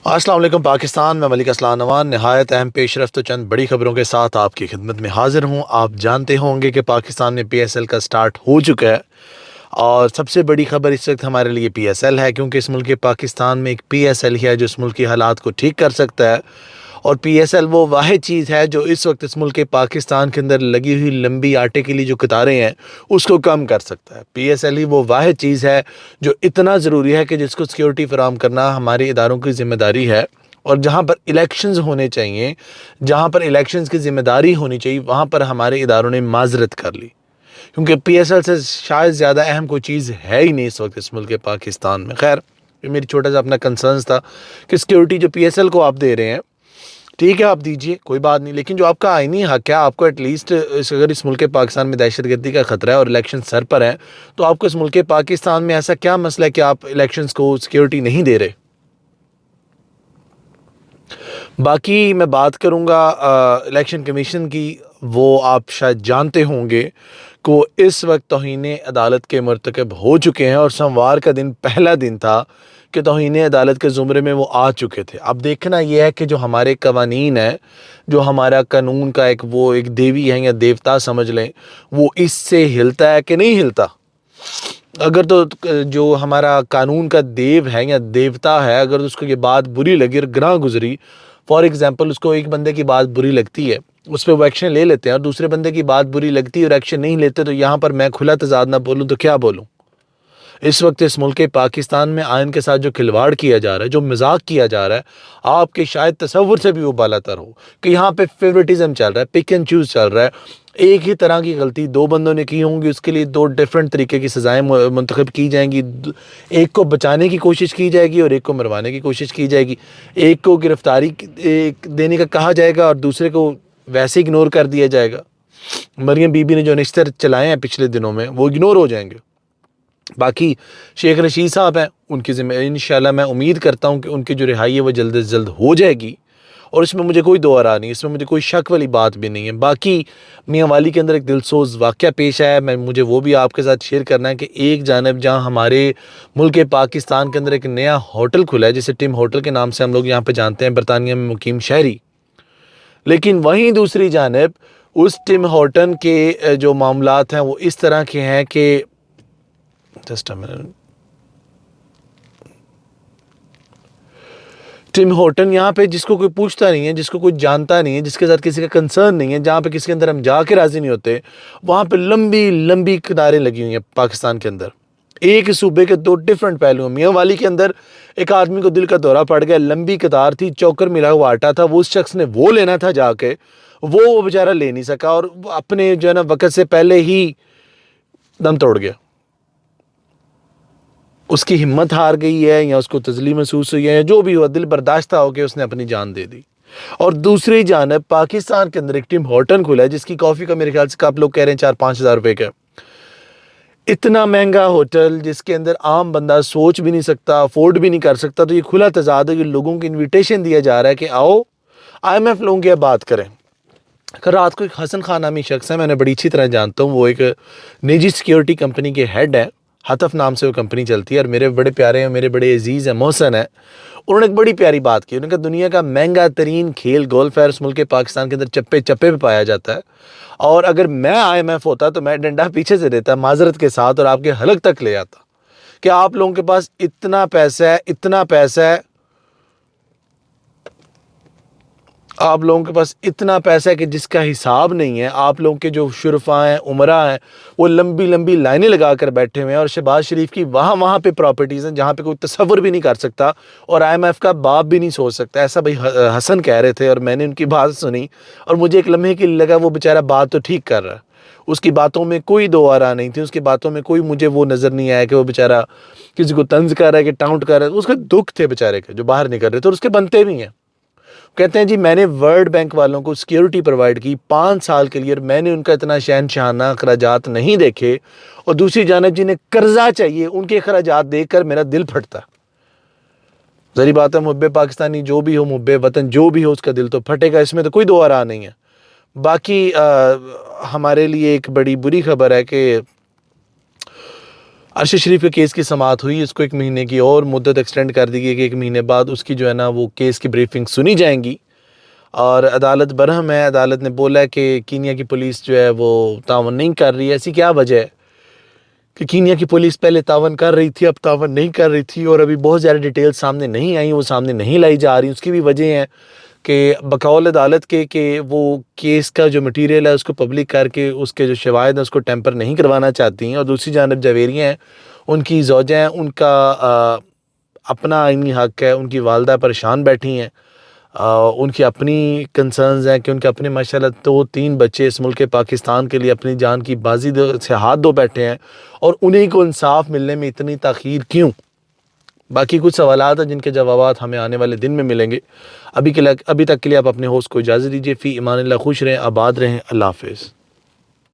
अस्सलाम वालेकुम पाकिस्तान में मलिक असलान नवान नहायत अहम पेशरफ तो चंद बड़ी खबरों के साथ आपकी खिदमत में हाजिर हूँ। आप जानते होंगे कि पाकिस्तान में पीएसएल का स्टार्ट हो चुका है और सबसे बड़ी खबर इस वक्त हमारे लिए पीएसएल है, क्योंकि इस मुल्क पाकिस्तान में एक पीएसएल ही है जो इस मुल्क की हालात को ठीक कर सकता है। और पीएसएल वो वाहिद चीज़ है जो इस वक्त इस मुल्क पाकिस्तान के अंदर लगी हुई लंबी आटे के लिए जो कतारें हैं उसको कम कर सकता है। पीएसएल ही वो वाहिद चीज़ है जो इतना ज़रूरी है कि जिसको सिक्योरिटी फराहम करना हमारे इदारों की ज़िम्मेदारी है। और जहाँ पर इलेक्शंस होने चाहिए, जहाँ पर इलेक्शंस की ज़िम्मेदारी होनी चाहिए, वहाँ पर हमारे इदारों ने माजरत कर ली, क्योंकि पीएसएल से शायद ज़्यादा अहम कोई चीज़ है ही नहीं इस वक्त इस मुल्क पाकिस्तान में। खैर, ये मेरी छोटा सा अपना कंसर्न था कि सिक्योरिटी जो पीएसएल को आप दे रहे हैं, ठीक है आप दीजिए, कोई बात नहीं, लेकिन जो आपका आईनी हक है, आपको एटलीस्ट अगर इस मुल्क पाकिस्तान में दहशतगर्दी का खतरा है और इलेक्शन सर पर है, तो आपको इस मुल्क पाकिस्तान में ऐसा क्या मसला है कि आप इलेक्शंस को सिक्योरिटी नहीं दे रहे। बाकी मैं बात करूंगा इलेक्शन कमीशन की। वो आप शायद जानते होंगे कि वो इस वक्त तौहीन अदालत के मरतकब हो चुके हैं और सोमवार का दिन पहला दिन था कि तौहीन अदालत के ज़ुमरे में वो आ चुके थे। अब देखना यह है कि जो हमारे कवानीन है, जो हमारा कानून का एक देवी है या देवता समझ लें, वो इससे हिलता है कि नहीं हिलता। अगर तो जो हमारा कानून का देव है या देवता है, अगर उसको ये बात बुरी लगी और ग्राह गुजरी, फॉर एग्जांपल उसको एक बंदे की बात बुरी लगती है, उस पर वो एक्शन ले लेते हैं, और दूसरे बंदे की बात बुरी लगती है और एक्शन नहीं लेते, तो यहाँ पर मैं खुला तजाद ना बोलूँ तो क्या बोलूँ। इस वक्त इस मुल्क पाकिस्तान में आयन के साथ जो खिलवाड़ किया जा रहा है, जो मजाक किया जा रहा है, आपके शायद तसव्वुर से भी वो बालातर हो कि यहाँ पे फेवरेटिज्म चल रहा है, पिक एंड चूज चल रहा है। एक ही तरह की गलती दो बंदों ने की होंगी, उसके लिए दो डिफरेंट तरीके की सज़ाएं मुंतखब की जाएंगी। एक को बचाने की कोशिश की जाएगी और एक को मरवाने की कोशिश की जाएगी। एक को गिरफ्तारी देने का कहा जाएगा और दूसरे को वैसे इग्नोर कर दिया जाएगा। मरियम बीबी ने जो निश्तर चलाए हैं पिछले दिनों में, वो इग्नोर हो जाएंगे। बाकी शेख रशीद साहब हैं, उनकी इंशाल्लाह मैं उम्मीद करता हूं कि उनकी जो रिहाई है वो जल्द से जल्द हो जाएगी, और इसमें मुझे कोई दो आरा नहीं, इसमें मुझे कोई शक वाली बात भी नहीं है। बाकी मियां वाली के अंदर एक दिलसोज़ वाक़या पेश आया, मुझे वो भी आपके साथ शेयर करना है कि एक जानब जहां हमारे मुल्क पाकिस्तान के अंदर एक नया होटल खुला है, जिसे टिम होटल के नाम से हम लोग यहाँ पर जानते हैं, बरतानिया में मुकीम शहरी, लेकिन वहीं दूसरी जानब उस टिम होटल के जो मामलात हैं वो इस तरह के हैं कि just a minute, Tim hotel यहाँ पे जिसको कोई पूछता नहीं है, जिसको कोई जानता नहीं है, जिसके साथ किसी का कंसर्न नहीं है, जहाँ पे किसी के अंदर हम जाके राजी नहीं होते, वहाँ पे लंबी लंबी कतारें लगी हुई हैं पाकिस्तान के अंदर। एक सूबे के दो डिफरेंट पहलू हैं। मियाँ वाली के अंदर एक आदमी को दिल का दौरा पड़ गया, लंबी कतार थी, चौकर मिला हुआ आटा था, वो उस शख्स ने वो लेना था जाके, वो बेचारा ले नहीं सका और अपने जो है ना वक़्त से पहले ही दम तोड़ गया। उसकी हिम्मत हार गई है या उसको तजली महसूस हुई है या जो भी हुआ, दिल बर्दाश्ता हो के उसने अपनी जान दे दी। और दूसरी जानब पाकिस्तान के अंदर एक टिम होटल खुला है जिसकी कॉफ़ी का मेरे ख्याल से आप लोग कह रहे हैं 4-5 हज़ार रुपये का। इतना महंगा होटल जिसके अंदर आम बंदा सोच भी नहीं सकता, अफोर्ड भी नहीं कर सकता। तो ये खुला तजाद है कि लोगों को इन्विटेशन दिया जा रहा है कि आओ IMF लोगों की बात करें। रात को एक हसन खान नामी शख्स है, मैंने बड़ी अच्छी तरह जानता हूँ, वो एक निजी सिक्योरिटी कंपनी के हेड है, हतफ नाम से वो कंपनी चलती है, और मेरे बड़े प्यारे हैं, मेरे बड़े अजीज़ हैं, मोहसन है। उन्होंने एक बड़ी प्यारी बात की, उन्होंने कहा दुनिया का महंगा तरीन खेल गोल्फ है, उस मुल्क पाकिस्तान के अंदर चप्पे चप्पे पे पाया जाता है, और अगर मैं IMF होता तो मैं डंडा पीछे से देता माजरत के साथ और आपके हलक तक ले आता कि आप लोगों के पास इतना पैसा है, इतना पैसा है, आप लोगों के पास इतना पैसा है कि जिसका हिसाब नहीं है। आप लोगों के जो शुरफा हैं, उमरा हैं, वो लंबी लंबी लाइनें लगा कर बैठे हुए हैं, और शहबाज शरीफ की वहाँ पे प्रॉपर्टीज़ हैं जहाँ पे कोई तसव्वुर भी नहीं कर सकता और IMF का बाप भी नहीं सोच सकता। ऐसा भाई हसन कह रहे थे और मैंने उनकी बात सुनी और मुझे एक लम्हे के लिए लगा वो बेचारा बात तो ठीक कर रहा है, उसकी बातों में कोई दो आरा नहीं थी, उसकी बातों में कोई मुझे वो नज़र नहीं आया कि वो बेचारा किसी को तंज कर रहा है कि टाउंट कर रहा है। उसके दुख थे बेचारे के जो बाहर निकल रहे थे और उसके बनते भी हैं। कहते हैं जी मैंने वर्ल्ड बैंक वालों को सिक्योरिटी प्रोवाइड की 5 साल के लिए और मैंने उनका इतना शहनशाहाना अखराजात नहीं देखे, और दूसरी जानब जिन्हें कर्जा चाहिए उनके अखराजात देखकर मेरा दिल फटता। जरी बात है, मुहब्बे पाकिस्तानी जो भी हो, मुहब्बे वतन जो भी हो, उसका दिल तो फटेगा, इसमें तो कोई दो आरा नहीं है। बाकी हमारे लिए एक बड़ी बुरी खबर है कि अरशद शरीफ के केस की समाअत हुई, इसको 1 महीने की और मुद्दत एक्सटेंड कर दी गई कि 1 महीने बाद उसकी जो है ना वो केस की ब्रीफिंग सुनी जाएंगी। और अदालत बरहम है, अदालत ने बोला है कि कीनिया की पुलिस जो है वो तावन नहीं कर रही है। ऐसी क्या वजह है कि कीनिया की पुलिस पहले तावन कर रही थी, अब तावन नहीं कर रही थी, और अभी बहुत ज़्यादा डिटेल सामने नहीं आई, वो सामने नहीं लाई जा रही। उसकी भी वजह है कि बकौल अदालत के कि वो केस का जो मटीरियल है उसको पब्लिक करके उसके जो शवाहिद हैं उसको टेम्पर नहीं करवाना चाहती हैं। और दूसरी जानब जवेरियाँ हैं, उनकी ज़ौजा हैं, उनका अपना आइनी हक़ है, उनकी वालदा परेशान बैठी हैं। उनकी अपनी कंसर्न्स हैं कि उनके अपने माशाल्लाह 2-3 बच्चे इस मुल्क पाकिस्तान के लिए अपनी जान की बाजी से हाथ धो बैठे हैं, और उन्हीं को इंसाफ मिलने में इतनी ताख़ीर क्यों? बाकी कुछ सवालात हैं जिनके जवाबात हमें आने वाले दिन में मिलेंगे। अभी तक के लिए आप अपने होस्ट को इजाज़त दीजिए। फ़ी इमानिल्लाह, खुश रहें, आबाद रहें, अल्लाह हाफ़िज़।